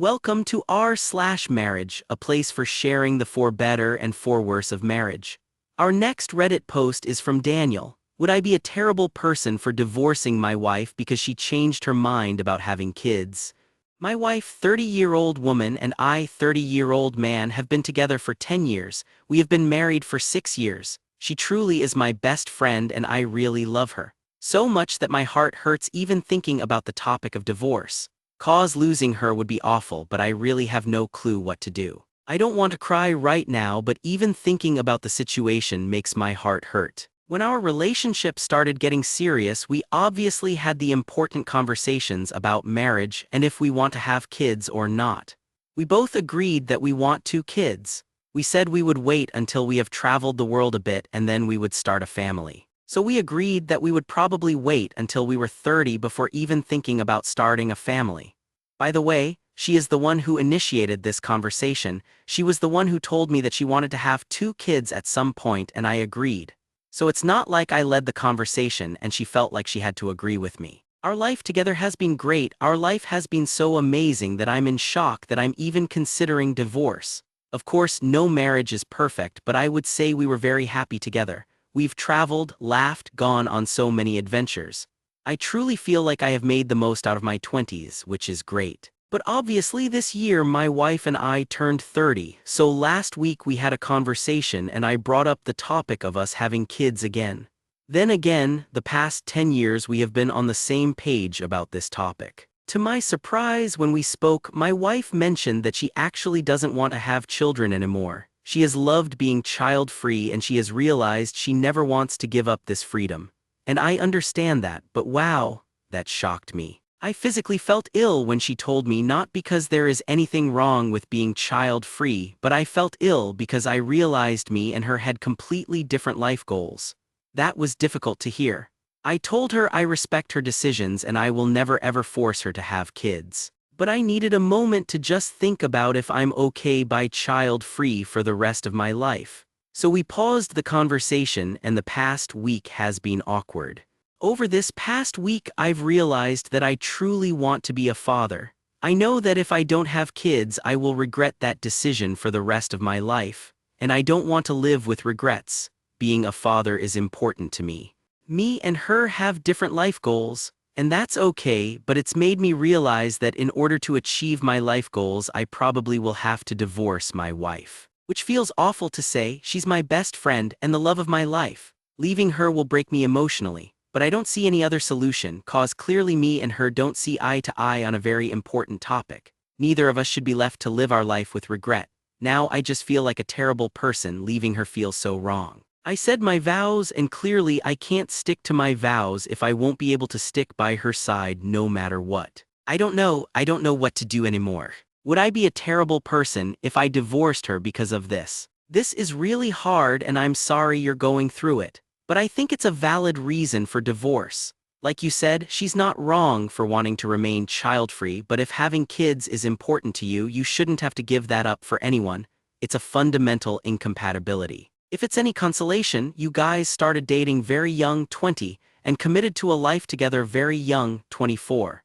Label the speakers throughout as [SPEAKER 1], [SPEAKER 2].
[SPEAKER 1] Welcome to r/marriage, a place for sharing the for better and for worse of marriage. Our next Reddit post is from Daniel. Would I be a terrible person for divorcing my wife because she changed her mind about having kids? My wife, 30-year-old woman, and I, 30-year-old man, have been together for 10 years. We have been married for 6 years. She truly is my best friend and I really love her. So much that my heart hurts even thinking about the topic of divorce. Cause losing her would be awful, but I really have no clue what to do. I don't want to cry right now, but even thinking about the situation makes my heart hurt. When our relationship started getting serious, we obviously had the important conversations about marriage and if we want to have kids or not. We both agreed that we want 2 kids. We said we would wait until we have traveled the world a bit and then we would start a family. So we agreed that we would probably wait until we were 30 before even thinking about starting a family. By the way, she is the one who initiated this conversation. She was the one who told me that she wanted to have 2 kids at some point and I agreed. So it's not like I led the conversation and she felt like she had to agree with me. Our life together has been great. Our life has been so amazing that I'm in shock that I'm even considering divorce. Of course, no marriage is perfect, but I would say we were very happy together. We've traveled, laughed, gone on so many adventures. I truly feel like I have made the most out of my 20s, which is great. But obviously this year my wife and I turned 30, so last week we had a conversation and I brought up the topic of us having kids again. Then again, the past 10 years we have been on the same page about this topic. To my surprise, when we spoke, my wife mentioned that she actually doesn't want to have children anymore. She has loved being child-free and she has realized she never wants to give up this freedom. And I understand that, but wow, that shocked me. I physically felt ill when she told me, not because there is anything wrong with being child-free, but I felt ill because I realized me and her had completely different life goals. That was difficult to hear. I told her I respect her decisions and I will never ever force her to have kids. But I needed a moment to just think about if I'm okay by child-free for the rest of my life. So we paused the conversation and the past week has been awkward. Over this past week I've realized that I truly want to be a father. I know that if I don't have kids I will regret that decision for the rest of my life. And I don't want to live with regrets. Being a father is important to me. Me and her have different life goals. And that's okay, but it's made me realize that in order to achieve my life goals, I probably will have to divorce my wife. Which feels awful to say. She's my best friend and the love of my life. Leaving her will break me emotionally, but I don't see any other solution, cause clearly me and her don't see eye to eye on a very important topic. Neither of us should be left to live our life with regret. Now I just feel like a terrible person. Leaving her feels so wrong. I said my vows and clearly I can't stick to my vows if I won't be able to stick by her side no matter what. I don't know what to do anymore. Would I be a terrible person if I divorced her because of this? This is really hard and I'm sorry you're going through it. But I think it's a valid reason for divorce. Like you said, she's not wrong for wanting to remain child-free, but if having kids is important to you, you shouldn't have to give that up for anyone. It's a fundamental incompatibility. If it's any consolation, you guys started dating very young, 20, and committed to a life together very young, 24.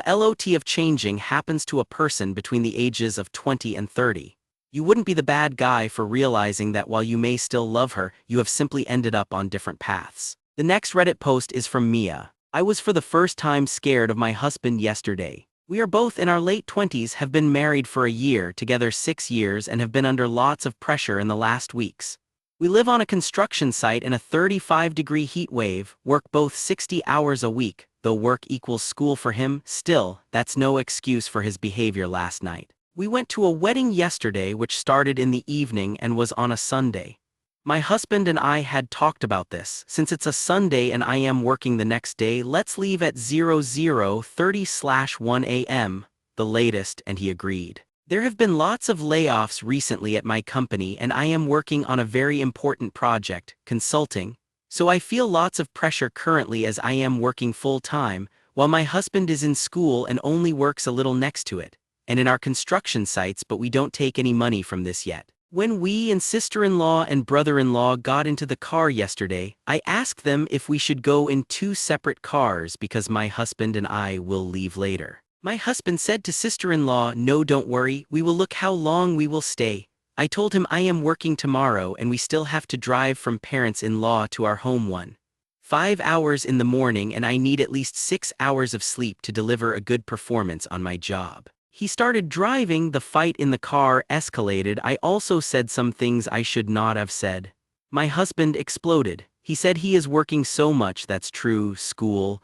[SPEAKER 1] A lot of changing happens to a person between the ages of 20 and 30. You wouldn't be the bad guy for realizing that while you may still love her, you have simply ended up on different paths. The next Reddit post is from Mia. I was for the first time scared of my husband yesterday. We are both in our late 20s, have been married for a year, together 6 years, and have been under lots of pressure in the last weeks. We live on a construction site in a 35-degree heat wave, work both 60 hours a week, though work equals school for him. Still, that's no excuse for his behavior last night. We went to a wedding yesterday which started in the evening and was on a Sunday. My husband and I had talked about this. Since it's a Sunday and I am working the next day, let's leave at 00:30/1 a.m., the latest, and he agreed. There have been lots of layoffs recently at my company and I am working on a very important project, consulting, so I feel lots of pressure currently as I am working full-time, while my husband is in school and only works a little next to it, and in our construction sites, but we don't take any money from this yet. When we and sister-in-law and brother-in-law got into the car yesterday, I asked them if we should go in 2 separate cars because my husband and I will leave later. My husband said to sister-in-law, "No, don't worry, we will look how long we will stay." I told him I am working tomorrow and we still have to drive from parents-in-law to our home 5 hours in the morning and I need at least 6 hours of sleep to deliver a good performance on my job. He started driving, the fight in the car escalated. I also said some things I should not have said. My husband exploded. He said he is working so much, that's true, school,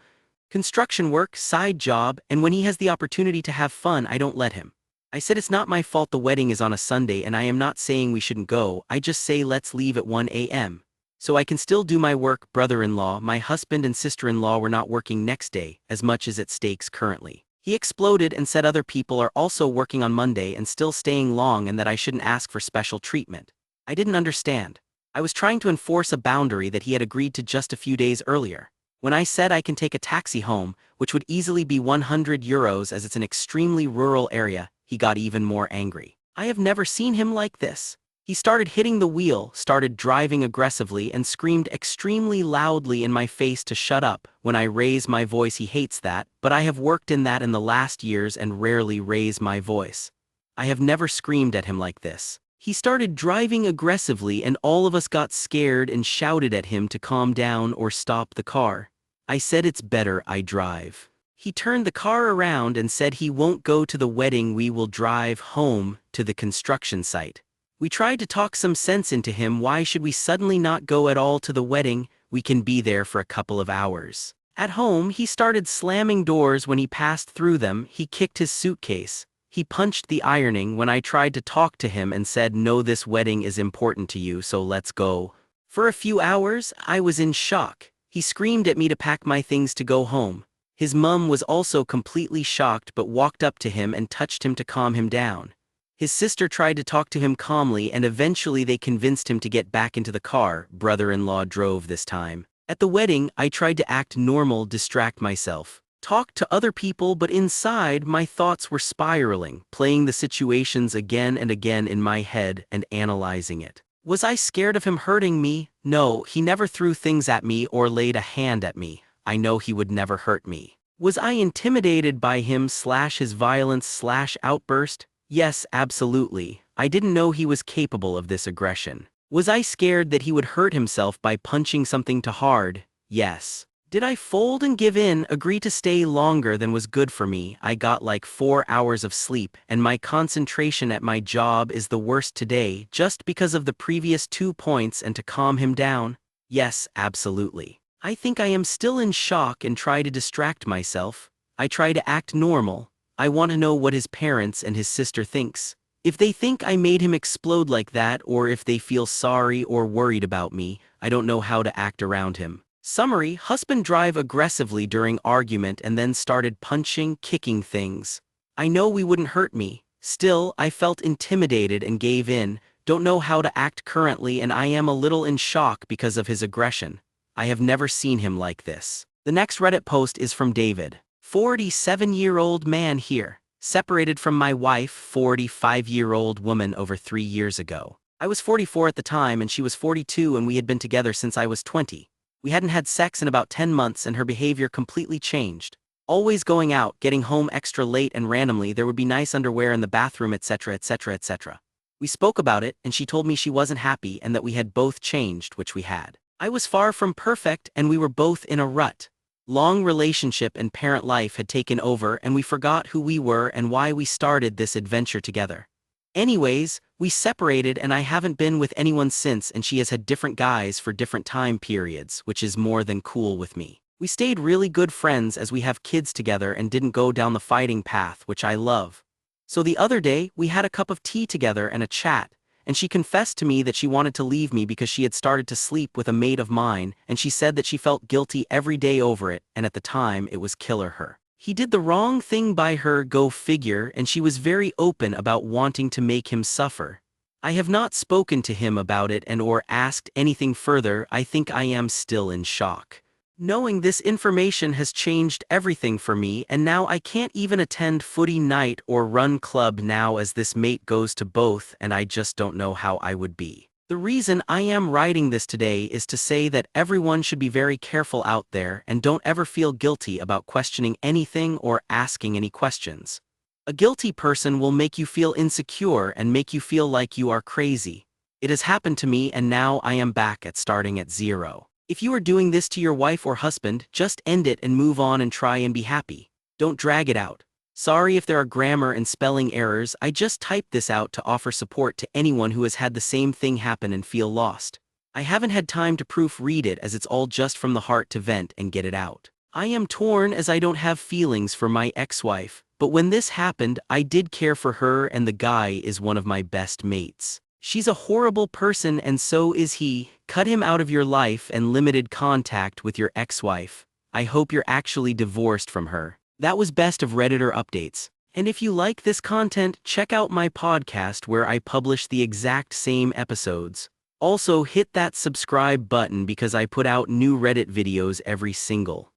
[SPEAKER 1] construction work, side job, and when he has the opportunity to have fun, I don't let him. I said it's not my fault the wedding is on a Sunday and I am not saying we shouldn't go, I just say let's leave at 1 a.m. so I can still do my work. Brother-in-law, my husband and sister-in-law were not working next day, as much as at stakes currently. He exploded and said other people are also working on Monday and still staying long and that I shouldn't ask for special treatment. I didn't understand. I was trying to enforce a boundary that he had agreed to just a few days earlier. When I said I can take a taxi home, which would easily be 100 euros as it's an extremely rural area, he got even more angry. I have never seen him like this. He started hitting the wheel, started driving aggressively, and screamed extremely loudly in my face to shut up. When I raise my voice, he hates that, but I have worked in that in the last years and rarely raise my voice. I have never screamed at him like this. He started driving aggressively and all of us got scared and shouted at him to calm down or stop the car. I said it's better I drive. He turned the car around and said he won't go to the wedding, we will drive home to the construction site. We tried to talk some sense into him. Why should we suddenly not go at all to the wedding? We can be there for a couple of hours. At home, he started slamming doors when he passed through them. He kicked his suitcase. He punched the ironing when I tried to talk to him and said, "No, this wedding is important to you, so let's go." For a few hours, I was in shock. He screamed at me to pack my things to go home. His mum was also completely shocked but walked up to him and touched him to calm him down. His sister tried to talk to him calmly and eventually they convinced him to get back into the car. Brother-in-law drove this time. At the wedding, I tried to act normal, distract myself, talk to other people, but inside my thoughts were spiraling, playing the situations again and again in my head and analyzing it. Was I scared of him hurting me? No, he never threw things at me or laid a hand at me. I know he would never hurt me. Was I intimidated by him / his violence / outburst? Yes, absolutely. I didn't know he was capable of this aggression. Was I scared that he would hurt himself by punching something too hard? Yes. Did I fold and give in, agree to stay longer than was good for me? I got like 4 hours of sleep, and my concentration at my job is the worst today just because of the previous 2 points and to calm him down? Yes, absolutely. I think I am still in shock and try to distract myself. I try to act normal. I want to know what his parents and his sister thinks. If they think I made him explode like that or if they feel sorry or worried about me, I don't know how to act around him. Summary: husband drive aggressively during argument and then started punching, kicking things. I know we wouldn't hurt me. Still, I felt intimidated and gave in. Don't know how to act currently and I am a little in shock because of his aggression. I have never seen him like this. The next Reddit post is from David. 47-year-old man here. Separated from my wife, 45-year-old woman, over 3 years ago. I was 44 at the time and she was 42 and we had been together since I was 20. We hadn't had sex in about 10 months and her behavior completely changed. Always going out, getting home extra late and randomly there would be nice underwear in the bathroom, etc, etc, etc. We spoke about it and she told me she wasn't happy and that we had both changed, which we had. I was far from perfect and we were both in a rut. Long relationship and parent life had taken over and we forgot who we were and why we started this adventure together. Anyways, we separated and I haven't been with anyone since and she has had different guys for different time periods, which is more than cool with me. We stayed really good friends as we have kids together and didn't go down the fighting path, which I love. So the other day, we had a cup of tea together and a chat, and she confessed to me that she wanted to leave me because she had started to sleep with a mate of mine and she said that she felt guilty every day over it and at the time it was killer her. He did the wrong thing by her, go figure, and she was very open about wanting to make him suffer. I have not spoken to him about it and or asked anything further. I think I am still in shock. Knowing this information has changed everything for me and now I can't even attend footy night or run club now as this mate goes to both and I just don't know how I would be. The reason I am writing this today is to say that everyone should be very careful out there and don't ever feel guilty about questioning anything or asking any questions. A guilty person will make you feel insecure and make you feel like you are crazy. It has happened to me and now I am back at starting at zero. If you are doing this to your wife or husband, just end it and move on and try and be happy. Don't drag it out. Sorry if there are grammar and spelling errors, I just typed this out to offer support to anyone who has had the same thing happen and feel lost. I haven't had time to proofread it as it's all just from the heart to vent and get it out. I am torn as I don't have feelings for my ex-wife, but when this happened, I did care for her and the guy is one of my best mates. She's a horrible person and so is he. Cut him out of your life and limited contact with your ex-wife. I hope you're actually divorced from her. That was Best of Redditor Updates. And if you like this content, check out my podcast where I publish the exact same episodes. Also hit that subscribe button because I put out new Reddit videos every single